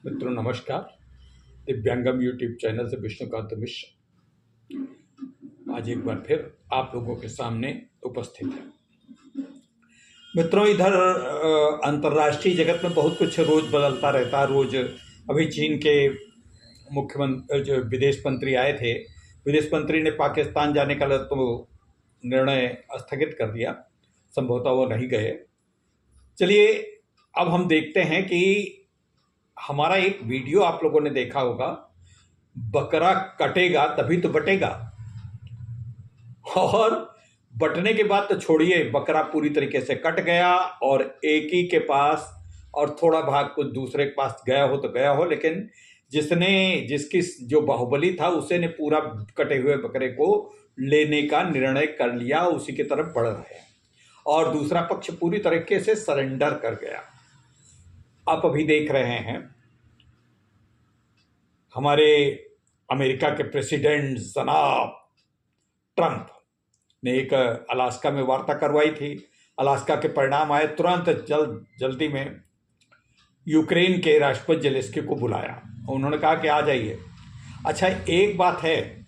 मित्रों नमस्कार। दिव्यांगम YouTube channel से विष्णुकांत मिश्र आज एक बार फिर आप लोगों के सामने उपस्थित है। मित्रों, इधर अंतर्राष्ट्रीय जगत में बहुत कुछ रोज बदलता रहता है। रोज अभी चीन के मुख्यमंत्री जो विदेश मंत्री आए थे, विदेश मंत्री ने पाकिस्तान जाने का तो निर्णय स्थगित कर दिया, संभवतः वो नहीं गए। चलिए अब हम देखते हैं कि हमारा एक वीडियो आप लोगों ने देखा होगा, बकरा कटेगा तभी तो बटेगा। और बटने के बाद तो छोड़िए, बकरा पूरी तरीके से कट गया और एक ही के पास और थोड़ा भाग कुछ दूसरे के पास गया हो तो गया हो, लेकिन जिसकी जो बाहुबली था उसे ने पूरा कटे हुए बकरे को लेने का निर्णय कर लिया, उसी की तरफ बढ़ रहे हैं और दूसरा पक्ष पूरी तरीके से सरेंडर कर गया। आप अभी देख रहे हैं हमारे अमेरिका के प्रेसिडेंट जनाब ट्रंप ने एक अलास्का में वार्ता करवाई थी। अलास्का के परिणाम आए, तुरंत जल्दी में यूक्रेन के राष्ट्रपति जेलेंस्की को बुलाया। उन्होंने कहा कि आ जाइए। अच्छा, एक बात है,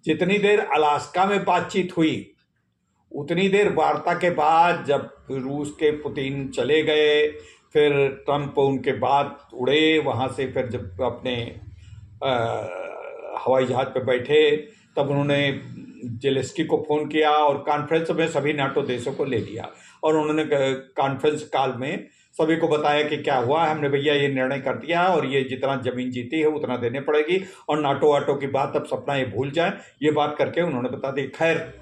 जितनी देर अलास्का में बातचीत हुई उतनी देर वार्ता के बाद जब रूस के पुतिन चले गए, फिर ट्रंप उनके बाद उड़े वहाँ से, फिर जब अपने हवाई जहाज पे बैठे तब उन्होंने जेलेंस्की को फ़ोन किया और कॉन्फ्रेंस में सभी नाटो देशों को ले लिया और उन्होंने कॉन्फ्रेंस कॉल में सभी को बताया कि क्या हुआ है, हमने भैया ये निर्णय कर दिया और ये जितना ज़मीन जीती है उतना देने पड़ेगी और नाटो वाटो की बात अब सपना ये भूल जाए, ये बात करके उन्होंने बता दी। खैर,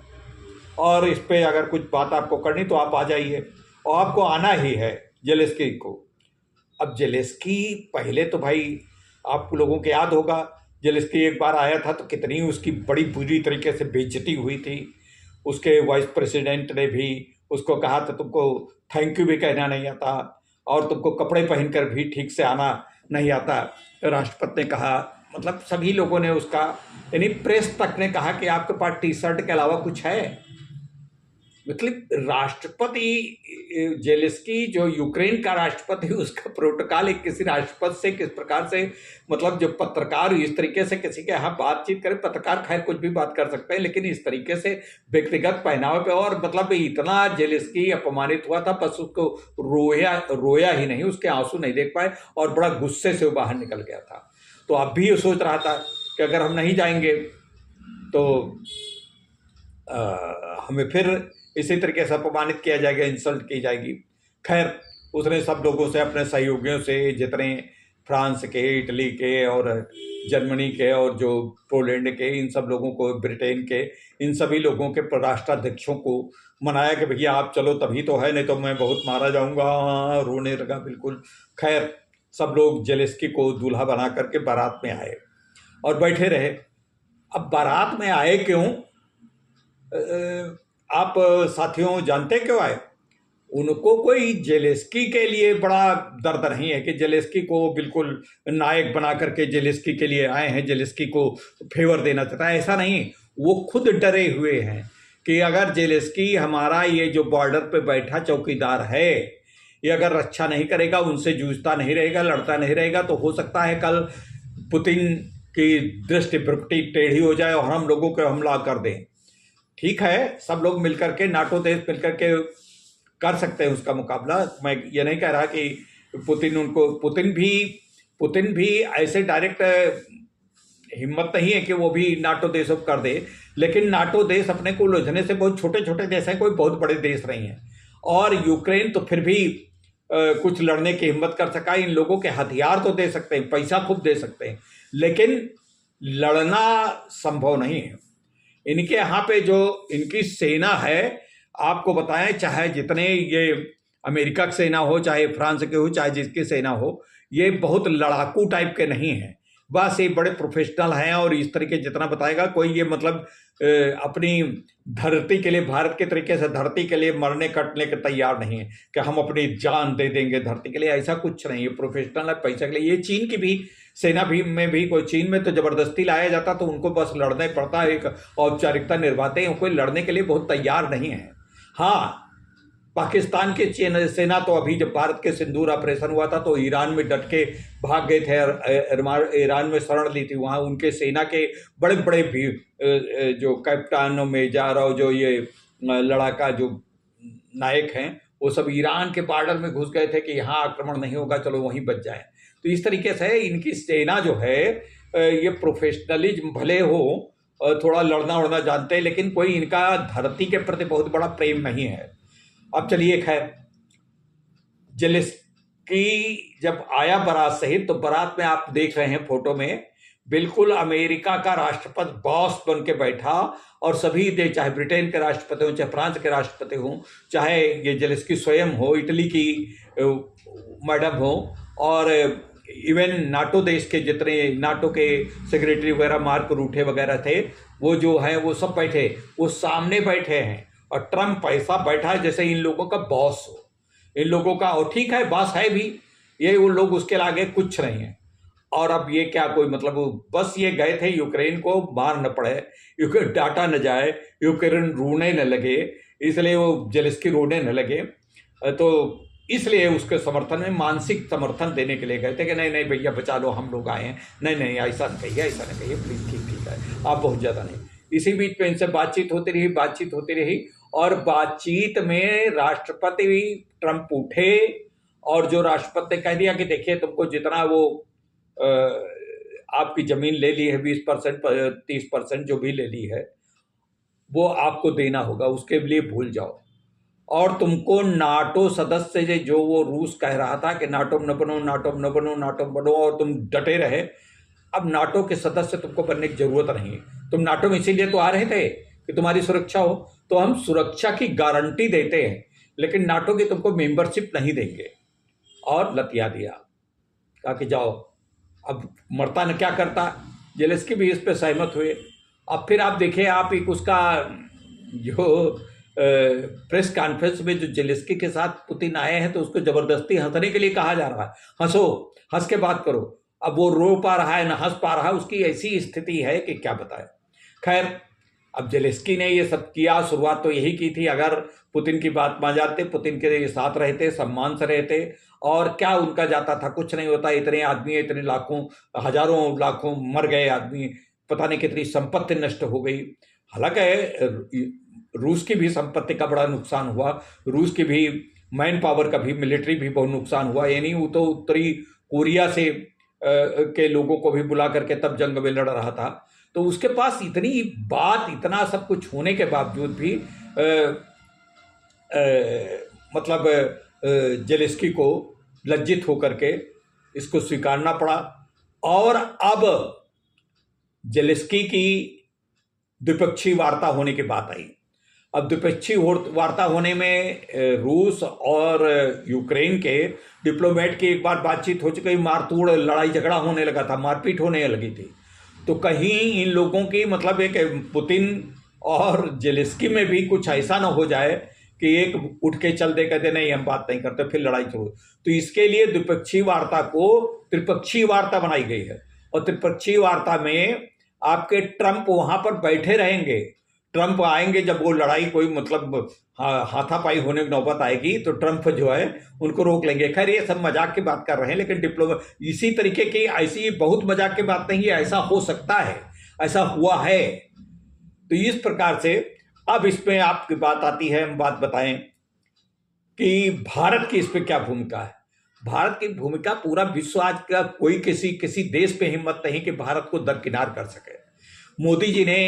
और इस पर अगर कुछ बात आपको करनी तो आप आ जाइए और आपको आना ही है जेलेंस्की को। अब जेलेंस्की पहले तो भाई आप लोगों को याद होगा, जेलेंस्की एक बार आया था तो कितनी उसकी बड़ी बुरी तरीके से बेइज्जती हुई थी। उसके वाइस प्रेसिडेंट ने भी उसको कहा था तुमको थैंक यू भी कहना नहीं आता और तुमको कपड़े पहनकर भी ठीक से आना नहीं आता। राष्ट्रपति ने कहा, मतलब सभी लोगों ने उसका, यानी प्रेस तक ने कहा कि आपके पास टी शर्ट के अलावा कुछ है। मतलब राष्ट्रपति जेलेंस्की जो यूक्रेन का राष्ट्रपति है, उसका प्रोटोकॉल एक किसी राष्ट्रपति से किस प्रकार से, मतलब जो पत्रकार इस तरीके से किसी के यहाँ बातचीत करे, पत्रकार खैर कुछ भी बात कर सकते हैं, लेकिन इस तरीके से व्यक्तिगत पहनावे पे, और मतलब इतना जेलेंस्की अपमानित हुआ था, बस उसको रोया ही नहीं, उसके आंसू नहीं देख पाए और बड़ा गुस्से से वो बाहर निकल गया था। तो अब भी ये सोच रहा था कि अगर हम नहीं जाएंगे तो हमें फिर इसी तरीके से अपमानित किया जाएगा, इंसल्ट की जाएगी। खैर, उसने सब लोगों से, अपने सहयोगियों से, जितने फ्रांस के, इटली के और जर्मनी के और जो पोलैंड के, इन सब लोगों को, ब्रिटेन के, इन सभी लोगों के राष्ट्राध्यक्षों को मनाया कि भैया आप चलो तभी तो है, नहीं तो मैं बहुत मारा जाऊंगा। रोने लगा बिल्कुल। खैर, सब लोग जेलेंस्की को दूल्हा बना करके बारात में आए और बैठे रहे। अब बारात में आए क्यों, आप साथियों जानते क्यों आए? उनको कोई जेलेंस्की के लिए बड़ा दर्द नहीं है कि जेलेंस्की को बिल्कुल नायक बना करके जेलेंस्की के लिए आए हैं, जेलेंस्की को फेवर देना चाहता है, ऐसा नहीं। वो खुद डरे हुए हैं कि अगर जेलेंस्की हमारा ये जो बॉर्डर पे बैठा चौकीदार है, ये अगर रक्षा नहीं करेगा, उनसे जूझता नहीं रहेगा, लड़ता नहीं रहेगा, तो हो सकता है कल पुतिन की दृष्टि भ्रुकुटी टेढ़ी हो जाए और हम लोगों को हमला कर दें। ठीक है, सब लोग मिलकर के, नाटो देश मिलकर के कर सकते हैं उसका मुकाबला। मैं ये नहीं कह रहा कि पुतिन भी ऐसे डायरेक्ट हिम्मत नहीं है कि वो भी नाटो देश कर दे, लेकिन नाटो देश अपने को उलझने से बहुत छोटे छोटे देश हैं, कोई बहुत बड़े देश नहीं हैं। और यूक्रेन तो फिर भी कुछ लड़ने की हिम्मत कर सका। इन लोगों के हथियार तो दे सकते हैं, पैसा खूब दे सकते हैं, लेकिन लड़ना संभव नहीं है। इनके यहाँ पे जो इनकी सेना है, आपको बताएं, चाहे जितने ये अमेरिका की सेना हो, चाहे फ्रांस की हो, चाहे जिसकी सेना हो, ये बहुत लड़ाकू टाइप के नहीं हैं। बस ये बड़े प्रोफेशनल हैं और इस तरीके जितना बताएगा कोई, ये मतलब अपनी धरती के लिए, भारत के तरीके से धरती के लिए मरने कटने के तैयार नहीं है कि हम अपनी जान दे देंगे धरती के लिए, ऐसा कुछ नहीं। ये प्रोफेशनल है पैसा के लिए। ये चीन की भी सेना भी में भी कोई, चीन में तो जबरदस्ती लाया जाता तो उनको बस लड़ना पड़ता है, एक औपचारिकता निभाते हैं, कोई लड़ने के लिए बहुत तैयार नहीं है। हाँ, पाकिस्तान के सेना तो अभी जब भारत के सिंदूर ऑपरेशन हुआ था तो ईरान में डट के भाग गए थे और ईरान में शरण ली थी। वहाँ उनके सेना के बड़े बड़े भी जो कैप्टन मेजर और जो ये लड़ाका जो नायक हैं वो सब ईरान के बॉर्डर में घुस गए थे कि यहाँ आक्रमण नहीं होगा, चलो वहीं बच जाए। तो इस तरीके से इनकी सेना जो है ये प्रोफेशनलिज्म भले हो, थोड़ा लड़ना उड़ना जानते हैं, लेकिन कोई इनका धरती के प्रति बहुत बड़ा प्रेम नहीं है। अब चलिए खैर, जेलेंस्की जब आया बारात सहित, तो बारात में आप देख रहे हैं फोटो में बिल्कुल अमेरिका का राष्ट्रपति बॉस बन के बैठा, और सभी देश, चाहे ब्रिटेन के राष्ट्रपति हों, चाहे फ्रांस के राष्ट्रपति हों, चाहे ये जेलेंस्की स्वयं हो, इटली की मैडम हो, और इवन नाटो देश के जितने नाटो के सेक्रेटरी वगैरह मार्क रूटे वगैरह थे, वो जो है वो सब बैठे, वो सामने बैठे हैं। और ट्रम्प ऐसा बैठा है जैसे इन लोगों का बॉस हो, इन लोगों का, और ठीक है बॉस है भी, ये वो लोग उसके आगे कुछ नहीं है। और अब ये क्या कोई मतलब, बस ये गए थे यूक्रेन को मार न पड़े, यूक्रेन डाटा न जाए, यूक्रेन रोने न लगे, इसलिए वो जेलेंस्की रोने न लगे, तो इसलिए उसके समर्थन में मानसिक समर्थन देने के लिए गए थे कि नहीं नहीं भैया बचा लो, हम लोग आए हैं, नहीं नहीं ऐसा नहीं कहिए, ऐसा नहीं कहिए प्लीज़, ठीक ठीक है, आप बहुत ज़्यादा नहीं। इसी बीच में इनसे बातचीत होती रही, और बातचीत में राष्ट्रपति ट्रम्प उठे, और जो राष्ट्रपति ने कह दिया कि देखिए तुमको जितना वो आपकी ज़मीन ले ली है 20% 30% जो भी ले ली है वो आपको देना होगा, उसके लिए भूल जाओ, और तुमको नाटो सदस्य जो वो रूस कह रहा था कि नाटो न बनो, नाटो न बनो, नाटो बनो, और तुम डटे रहे, अब नाटो के सदस्य तुमको बनने की जरूरत नहीं है। तुम नाटो में इसीलिए तो आ रहे थे कि तुम्हारी सुरक्षा हो, तो हम सुरक्षा की गारंटी देते हैं, लेकिन नाटो की तुमको मेंबरशिप नहीं देंगे। और लतिया दिया, कहा कि जाओ, अब मरता न क्या करता। जेलेंस्की भी इस पे सहमत हुए। अब फिर आप देखिए, आप एक उसका जो प्रेस कॉन्फ्रेंस में जो जेलेंस्की के साथ पुतिन आए हैं, तो उसको जबरदस्ती हंसने के लिए कहा जा रहा है, हंसो, हंस के बात करो। अब वो रो पा रहा है ना हंस पा रहा है, उसकी ऐसी स्थिति है कि क्या बताए। खैर, अब जेलेंस्की ने ये सब किया, शुरुआत तो यही की थी, अगर पुतिन की बात मान जाते, पुतिन के साथ रहते, सम्मान से रहते, और क्या उनका जाता था, कुछ नहीं होता। इतने आदमी, इतने लाखों हजारों लाखों मर गए आदमी, पता नहीं कितनी संपत्ति नष्ट हो गई। हालांकि रूस की भी संपत्ति का बड़ा नुकसान हुआ, रूस की भी मैन पावर का भी, मिलिट्री भी बहुत नुकसान हुआ। यानी वो तो उत्तरी कोरिया से के लोगों को भी बुला करके तब जंग में लड़ रहा था। तो उसके पास इतनी बात, इतना सब कुछ होने के बावजूद भी मतलब जेलेंस्की को लज्जित होकर के इसको स्वीकारना पड़ा। और अब जेलेंस्की की द्विपक्षीय वार्ता होने की बात आई। अब द्विपक्षीय वार्ता होने में रूस और यूक्रेन के डिप्लोमेट की एक बार बातचीत हो चुकी, मारतूड़ लड़ाई झगड़ा होने लगा था, मारपीट होने लगी थी। तो कहीं इन लोगों की मतलब एक पुतिन और जेलेंस्की में भी कुछ ऐसा ना हो जाए कि एक उठ के चल दे, कहते नहीं हम बात नहीं करते, फिर लड़ाई शुरू। तो इसके लिए द्विपक्षीय वार्ता को त्रिपक्षीय वार्ता बनाई गई है, और त्रिपक्षीय वार्ता में आपके ट्रम्प वहां पर बैठे रहेंगे। ट्रम्प आएंगे, जब वो लड़ाई कोई मतलब हाथापाई होने की नौबत आएगी तो ट्रम्प जो है उनको रोक लेंगे। खैर ये सब मजाक की बात कर रहे हैं, लेकिन इसी तरीके की ऐसी बहुत मजाक की बात नहीं है, ऐसा हो सकता है, ऐसा हुआ है। तो इस प्रकार से अब इसमें आपकी बात आती है, हम बात बताएं कि भारत की इस पर क्या भूमिका है। भारत की भूमिका, पूरा विश्व आज का कोई किसी देश पे हिम्मत नहीं कि भारत को दरकिनार कर सके। मोदी जी ने,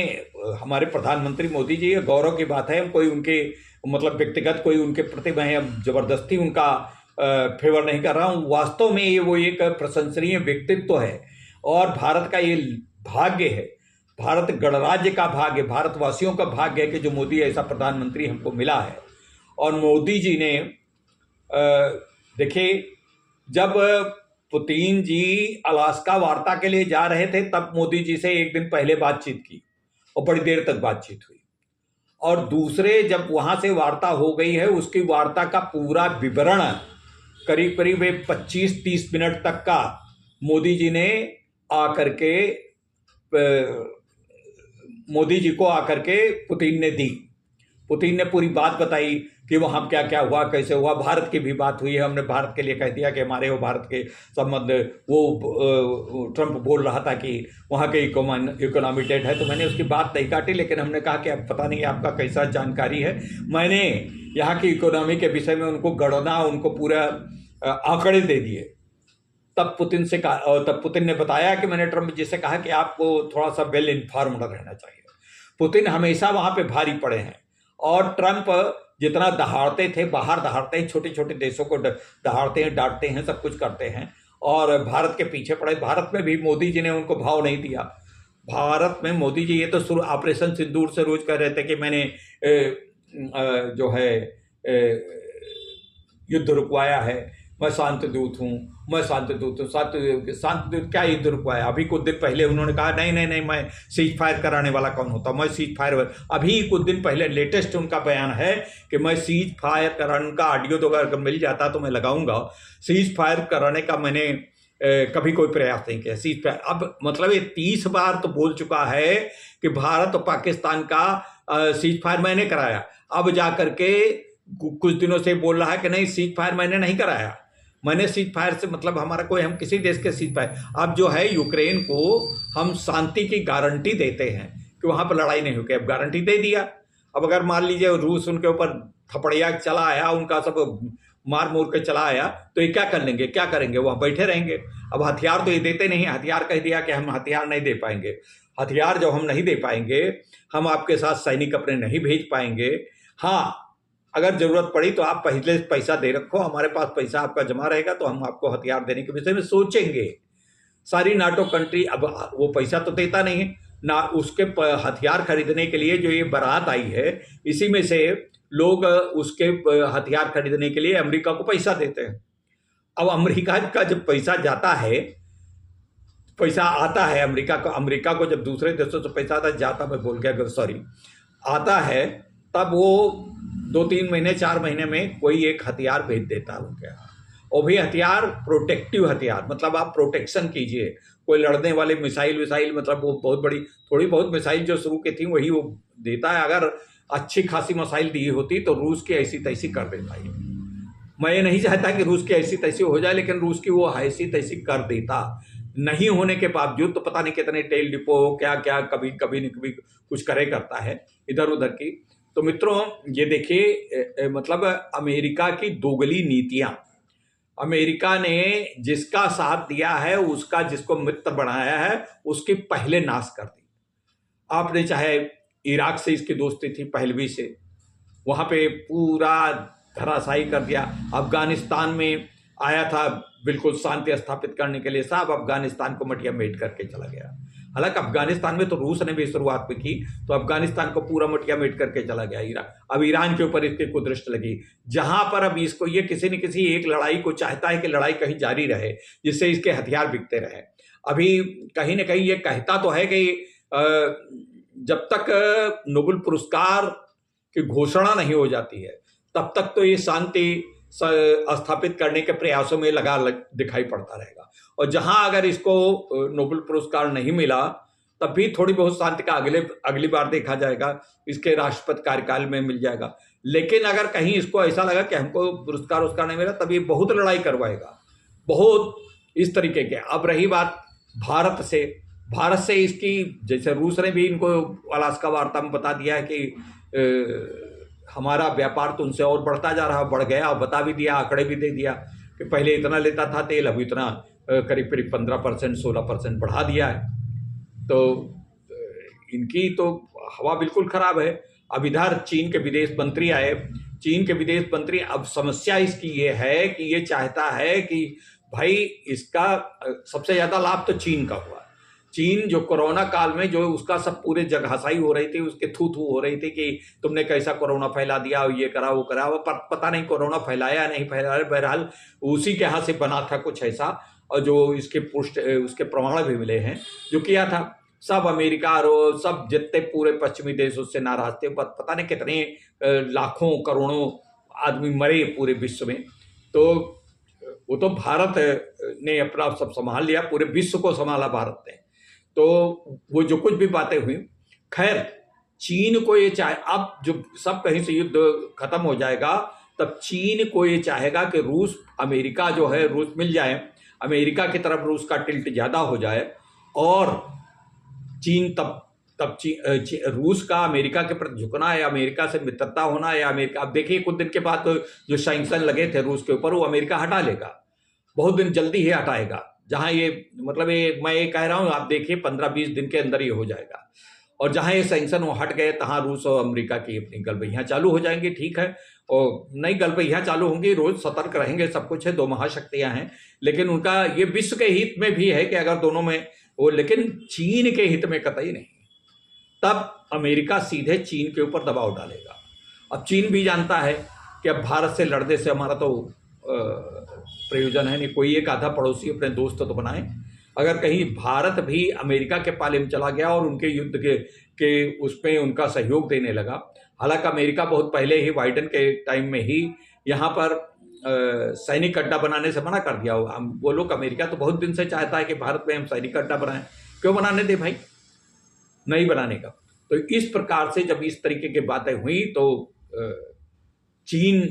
हमारे प्रधानमंत्री मोदी जी, गौरव की बात है, कोई उनके मतलब व्यक्तिगत कोई उनके प्रति मैं जबरदस्ती उनका फेवर नहीं कर रहा हूँ, वास्तव में ये वो एक प्रशंसनीय व्यक्तित्व है, और भारत का ये भाग्य है, भारत गणराज्य का भाग्य, भारतवासियों का भाग्य है कि जो मोदी ऐसा प्रधानमंत्री हमको मिला है। और मोदी जी ने देखिए, जब पुतिन जी अलास्का वार्ता के लिए जा रहे थे, तब मोदी जी से एक दिन पहले बातचीत की और बड़ी देर तक बातचीत हुई। और दूसरे, जब वहां से वार्ता हो गई है, उसकी वार्ता का पूरा विवरण करीब करीब 25-30 मिनट तक का मोदी जी ने आकर के मोदी जी को आकर के पुतिन ने दी। पुतिन ने पूरी बात बताई कि वहाँ क्या क्या हुआ, कैसे हुआ। भारत की भी बात हुई है, हमने भारत के लिए कह दिया कि हमारे और भारत के संबंध, वो ट्रंप बोल रहा था कि वहाँ के इकोनॉमी डेड है, तो मैंने उसकी बात नहीं काटी, लेकिन हमने कहा कि अब पता नहीं आपका कैसा जानकारी है। मैंने यहाँ की इकोनॉमी के विषय में उनको गणना, उनको पूरा आंकड़े दे दिए। तब पुतिन ने बताया कि मैंने ट्रंप जी से कहा कि आपको थोड़ा सा वेल इन्फॉर्म्ड रहना चाहिए। पुतिन हमेशा वहां पे भारी पड़े हैं, और ट्रंप जितना दहाड़ते थे, बाहर दहाड़ते हैं, छोटे छोटे देशों को दहाड़ते हैं, डांटते हैं, सब कुछ करते हैं, और भारत के पीछे पड़े। भारत में भी मोदी जी ने उनको भाव नहीं दिया। भारत में मोदी जी ये तो शुरू ऑपरेशन सिंदूर से रोज कह रहे थे कि मैंने जो है युद्ध रुकवाया है, मैं शांत दूत हूँ, मैं शांत दूत हूँ। शांत दूत क्या युद्ध रुकवाया? अभी कुछ दिन पहले उन्होंने कहा नहीं नहीं नहीं, मैं सीज फायर कराने वाला कौन होता, मैं सीज फायर। अभी कुछ दिन पहले लेटेस्ट उनका बयान है कि मैं सीज फायर कराने का ऑडियो तो अगर मिल जाता तो मैं लगाऊंगा। सीज फायर कराने का मैंने कभी कोई प्रयास नहीं किया। सीज फायर अब मतलब ये 30 बार तो बोल चुका है कि भारत और पाकिस्तान का सीज फायर मैंने कराया। अब जाकर के कुछ दिनों से बोल रहा है कि नहीं, सीज फायर मैंने नहीं कराया, मैंने सीज फायर से मतलब हमारा कोई, हम किसी देश के सीज फायर। अब जो है यूक्रेन को हम शांति की गारंटी देते हैं कि वहां पर लड़ाई नहीं होगी, अब गारंटी दे दिया। अब अगर मान लीजिए रूस उनके ऊपर थपड़िया चला आया, उनका सब मार मोर के चला आया, तो ये क्या कर लेंगे, क्या करेंगे? वहां बैठे रहेंगे। अब हथियार तो ये देते नहीं, हथियार कह दिया कि हम हथियार नहीं दे पाएंगे। हथियार जब हम नहीं दे पाएंगे, हम आपके साथ सैनिक अपने नहीं भेज पाएंगे। हाँ, अगर जरूरत पड़ी तो आप पहले पैसा दे रखो, हमारे पास पैसा आपका जमा रहेगा तो हम आपको हथियार देने के विषय में सोचेंगे। सारी नाटो कंट्री, अब वो पैसा तो देता नहीं है ना, उसके हथियार खरीदने के लिए जो ये बारात आई है, इसी में से लोग उसके हथियार खरीदने के लिए अमेरिका को पैसा देते हैं। अब अमेरिका का जब पैसा जाता है, पैसा आता है अमेरिका को जब दूसरे देशों से पैसा आता जाता, मैं बोल गया सॉरी, आता है, तब वो 2-3 महीने 4 महीने में कोई एक हथियार भेज देता है उनके यहाँ। और भी हथियार प्रोटेक्टिव हथियार, मतलब आप प्रोटेक्शन कीजिए। कोई लड़ने वाले मिसाइल मतलब वो बहुत बड़ी, थोड़ी बहुत मिसाइल जो शुरू की थी वही वो देता है। अगर अच्छी खासी मिसाइल दी होती तो रूस की ऐसी तैसी कर देता ही। मैं ये नहीं चाहता कि रूस की ऐसी तैसी हो जाए, लेकिन रूस की वो ऐसी तैसी कर देता। नहीं होने के बावजूद तो पता नहीं कितने तेल डिपो क्या क्या कभी कभी न कभी कुछ करे करता है इधर उधर की। तो मित्रों ये देखिए, मतलब अमेरिका की दोगली नीतियां, अमेरिका ने जिसका साथ दिया है, उसका जिसको मित्र बनाया है, उसकी पहले नाश कर दी। आपने चाहे इराक से इसकी दोस्ती थी पहलवी से, वहां पे पूरा धराशायी कर दिया। अफगानिस्तान में आया था बिल्कुल शांति स्थापित करने के लिए, साहब अफगानिस्तान को मटिया मेट करके चला गया। हालांकि अफगानिस्तान में तो रूस ने भी शुरुआत में की, तो अफगानिस्तान को पूरा मटिया मेट करके चला गया ईरान। अब ईरान के ऊपर इसकी कुदृष्टि लगी, जहां पर अब इसको ये किसी न किसी एक लड़ाई को चाहता है कि लड़ाई कहीं जारी रहे, जिससे इसके हथियार बिकते रहे। अभी कहीं ना कहीं ये कहता तो है कि जब तक नोबेल पुरस्कार की घोषणा नहीं हो जाती है, तब तक तो ये शांति स्थापित करने के प्रयासों में दिखाई पड़ता रहेगा। और जहां अगर इसको नोबेल पुरस्कार नहीं मिला, तब भी थोड़ी बहुत शांति का अगली बार देखा जाएगा, इसके राष्ट्रपति कार्यकाल में मिल जाएगा। लेकिन अगर कहीं इसको ऐसा लगा कि हमको पुरस्कार नहीं मिला, तब ये बहुत लड़ाई करवाएगा, बहुत इस तरीके के। अब रही बात भारत से इसकी, जैसे रूस ने भी इनको अलास्का वार्ता में बता दिया है कि हमारा व्यापार तो उनसे और बढ़ता जा रहा, बढ़ गया, बता भी दिया, आंकड़े भी दे दिया कि पहले इतना लेता था तेल, अब इतना करीब 15% 16% बढ़ा दिया है। तो इनकी तो हवा बिल्कुल खराब है। अब इधर चीन के विदेश मंत्री आए, चीन के विदेश मंत्री, अब समस्या इसकी ये है कि ये चाहता है कि भाई इसका सबसे ज्यादा लाभ तो चीन का हुआ। चीन जो कोरोना काल में जो उसका सब पूरे जगहसाई हो रही थी, उसके थू हो रही थी कि तुमने कैसा कोरोना फैला दिया, ये करा वो करा, वो पता नहीं कोरोना फैलाया नहीं फैलाया, बहरहाल उसी के यहाँ से बना था कुछ ऐसा। और जो इसके उसके प्रमाण भी मिले हैं जो किया था। सब अमेरिका और सब जितने पूरे पश्चिमी देश उससे नाराज थे, पता नहीं कितने लाखों करोड़ों आदमी मरे पूरे विश्व में। तो वो तो भारत ने अपना सब संभाल लिया, पूरे विश्व को संभाला भारत ने। तो वो जो कुछ भी बातें हुई, खैर चीन को ये चाहे, अब जो सब कहीं से युद्ध खत्म हो जाएगा तब चीन को ये चाहेगा कि रूस, अमेरिका जो है, रूस मिल जाए, अमेरिका की तरफ रूस का टिल्ट ज़्यादा हो जाए और चीन तब रूस का अमेरिका के प्रति झुकना है, अमेरिका से मित्रता होना है, अमेरिका, अब देखिए कुछ दिन के बाद तो जो सैंक्शन लगे थे रूस के ऊपर वो अमेरिका हटा लेगा, बहुत दिन जल्दी ही हटाएगा। जहां ये मतलब ये मैं ये कह रहा हूं, आप देखिए 15-20 दिन के अंदर ये हो जाएगा। और जहां ये सैंक्शन वो हट गए तहां रूस और अमेरिका की अपनी गलबैयां चालू हो जाएंगी, ठीक है, और नई गलबैयां चालू होंगी, रोज सतर्क रहेंगे, सब कुछ है, दो महाशक्तियां हैं, लेकिन उनका ये विश्व के हित में भी है कि अगर दोनों में वो, लेकिन चीन के हित में कतई नहीं। तब अमेरिका सीधे चीन के ऊपर दबाव डालेगा। अब चीन भी जानता है कि अब भारत से लड़ने से हमारा तो प्रयोजन है नहीं, कोई एक आधा पड़ोसी अपने दोस्त तो बनाए। अगर कहीं भारत भी अमेरिका के पाले में चला गया और उनके युद्ध के उसमें उनका सहयोग देने लगा, हालांकि अमेरिका बहुत पहले ही बाइडेन के टाइम में ही यहाँ पर सैनिक अड्डा बनाने से मना कर दिया। हम वो लोग, अमेरिका तो बहुत दिन से चाहता है कि भारत में हम सैनिक अड्डा बनाएं, क्यों बनाने दे भाई, नहीं बनाने का। तो इस प्रकार से जब इस तरीके की बातें हुई तो चीन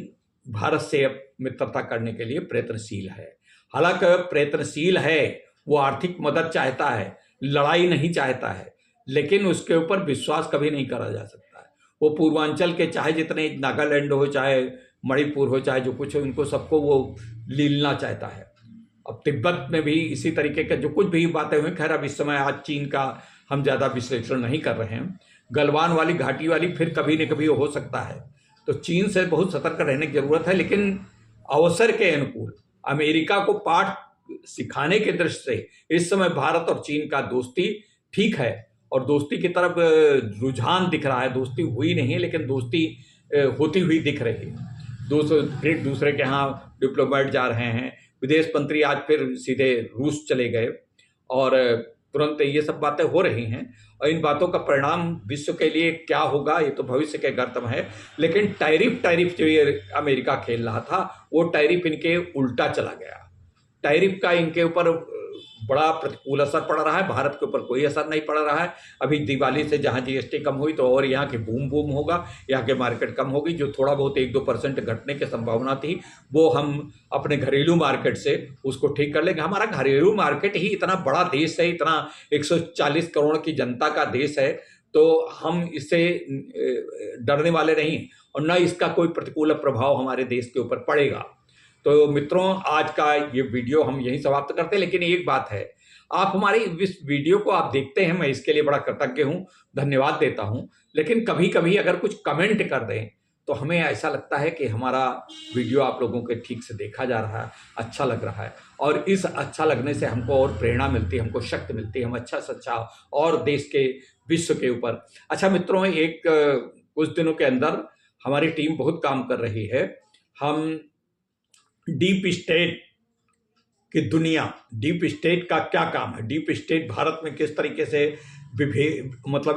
भारत से अब मित्रता करने के लिए प्रयत्नशील है। हालांकि प्रयत्नशील है, वो आर्थिक मदद चाहता है, लड़ाई नहीं चाहता है, लेकिन उसके ऊपर विश्वास कभी नहीं करा जा सकता है। वो पूर्वांचल के चाहे जितने नागालैंड हो, चाहे मणिपुर हो, चाहे जो कुछ हो, उनको सबको वो लीलना चाहता है। अब तिब्बत में भी इसी तरीके के जो कुछ भी बातें हुई, खैर अब इस समय आज चीन का हम ज़्यादा विश्लेषण नहीं कर रहे हैं। गलवान वाली घाटी वाली फिर कभी न कभी हो सकता है, तो चीन से बहुत सतर्क रहने की जरूरत है। लेकिन अवसर के अनुकूल अमेरिका को पाठ सिखाने के दृष्टि से इस समय भारत और चीन का दोस्ती ठीक है, और दोस्ती की तरफ रुझान दिख रहा है। दोस्ती हुई नहीं है, लेकिन दोस्ती होती हुई दिख रही है। फिर दूसरे के यहाँ डिप्लोमेट जा रहे हैं, विदेश मंत्री आज फिर सीधे रूस चले गए, और तुरंत ये सब बातें हो रही हैं। और इन बातों का परिणाम विश्व के लिए क्या होगा ये तो भविष्य के गर्तम है। लेकिन टैरिफ जो ये अमेरिका खेल रहा था, वो टैरिफ इनके उल्टा चला गया। टैरिफ का इनके ऊपर बड़ा प्रतिकूल असर पड़ रहा है, भारत के ऊपर कोई असर नहीं पड़ रहा है। अभी दिवाली से जहां जीएसटी कम हुई तो और यहाँ की बूम होगा, यहाँ के मार्केट कम होगी। जो थोड़ा बहुत 1-2% घटने की संभावना थी, वो हम अपने घरेलू मार्केट से उसको ठीक कर लेंगे। हमारा घरेलू मार्केट ही इतना बड़ा देश है, इतना 140 करोड़ की जनता का देश है, तो हम इससे डरने वाले नहीं, और न इसका कोई प्रतिकूल प्रभाव हमारे देश के ऊपर पड़ेगा। तो मित्रों, आज का ये वीडियो हम यहीं समाप्त करते हैं। लेकिन एक बात है, आप हमारी इस वीडियो को आप देखते हैं, मैं इसके लिए बड़ा कृतज्ञ हूँ, धन्यवाद देता हूँ। लेकिन कभी कभी अगर कुछ कमेंट कर दें तो हमें ऐसा लगता है कि हमारा वीडियो आप लोगों के ठीक से देखा जा रहा है, अच्छा लग रहा है, और इस अच्छा लगने से हमको और प्रेरणा मिलती है, हमको शक्ति मिलती है, हम अच्छा से अच्छा और देश के, विश्व के ऊपर। अच्छा मित्रों, एक कुछ दिनों के अंदर हमारी टीम बहुत काम कर रही है। हम डीप स्टेट की दुनिया, डीप स्टेट का क्या काम है, डीप स्टेट भारत में किस तरीके से मतलब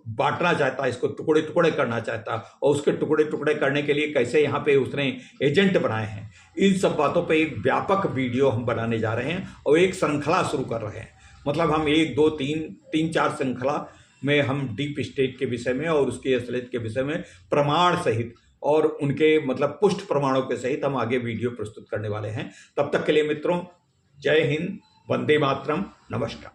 बांटना चाहता है, इसको टुकड़े टुकड़े करना चाहता है, और उसके टुकड़े टुकड़े करने के लिए कैसे यहाँ पे उसने एजेंट बनाए हैं, इन सब बातों पे एक व्यापक वीडियो हम बनाने जा रहे हैं और एक श्रृंखला शुरू कर रहे हैं। मतलब हम 1, 2, 3, 4 श्रृंखला में हम डीप स्टेट के विषय में और उसकी असलियत के विषय में प्रमाण सहित और उनके मतलब पुष्ट प्रमाणों के सहित हम आगे वीडियो प्रस्तुत करने वाले हैं। तब तक के लिए मित्रों, जय हिंद, वंदे मातरम, नमस्कार।